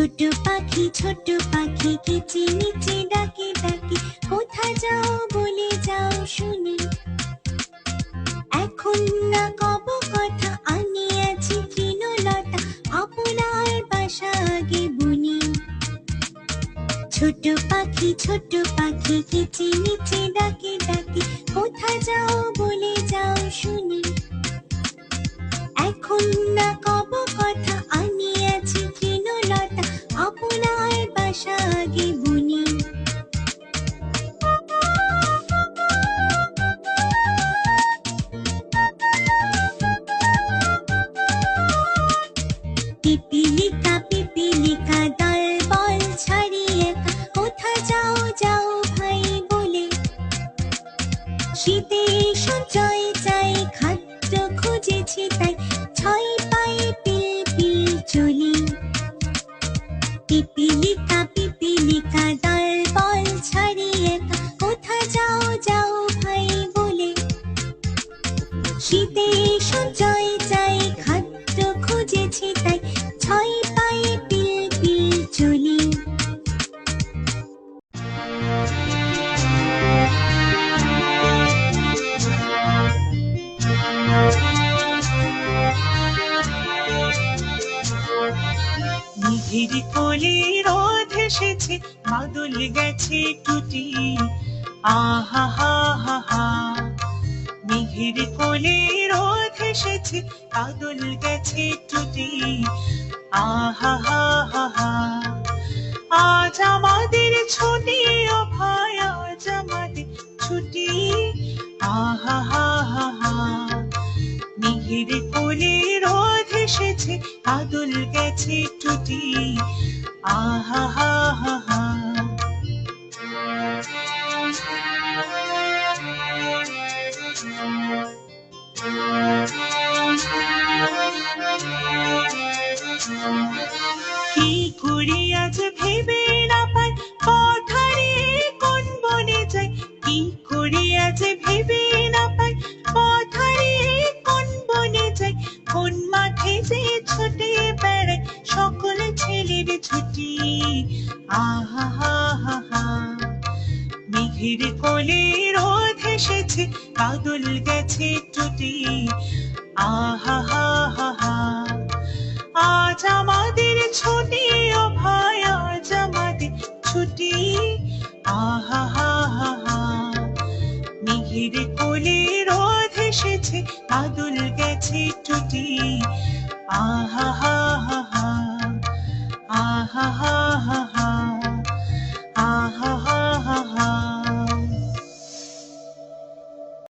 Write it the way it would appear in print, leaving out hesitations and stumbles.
ছোট পাখি কিচিমিচি ডাকে ডাকে, কোথা যাও বলে যাও শুনি। এখন না কব কথা, আমি আছি তৃণলতা, আপনার বাসা আগে বুনি। ছোট পাখি কিচিমিচি ডাকে ডাকে, কোথা যাও বলে যাও শুনি। এখন না কব কথা, আমি আছি তৃণলতা, আপনার বাসা আগে বুনি। পিপিলিকা দল বল ছাড়িয়ে, কোথা যাও যাও ভাই বলে। শীতে সঞ্চয় চাই, খাদ্য খুঁজেছি তাই, ছয় পায়ে পিল পিল চলি। পিপিলিকা দল বল ছাড়িয়ে, কোথা যাও যাও ভাই বলে। শীতে সঞ্চয় চাই, খাদ্য খুঁজেছি তাই, ছয় পায়ে পিল পিল চলি। মেঘের কোলে রোদ এসেছে, বাদল গেছে টুটি। আহা হা হা হা। মেঘের কোলে রোদ এসেছে, বাদল গেছে টুটি। আহা হা হা হা। আজ আমাদের ছুটি, ও ভাই আজ আমাদের ছুটি। আহা হা হা হা। মেঘের কোলে রোদ এসেছে, বাদল গেছে টুটি। আহা হা হা হা। কি করি আজ ভেবে না পাই, পথারে কোন বনে যাই। কি করি আজ ভেবে না পাই, পথারে কোন বনে যাই। কোন মাঠে যে ছুটে বেড়াই, সকল ছেলের ছুটি। আহা হা হা হা। মেঘের কোলে রোদ এসেছে, বাদল গেছে টুটি। আহা হা হা হা। আজ আমাদের ছুটি, ও ভাই আজ আমাদের ছুটি। আহা হা হা হা। মেঘের কোলে রোদ এসেছে, বাদল গেছে টুটি। আহা হা হা হা। আহা হা হা।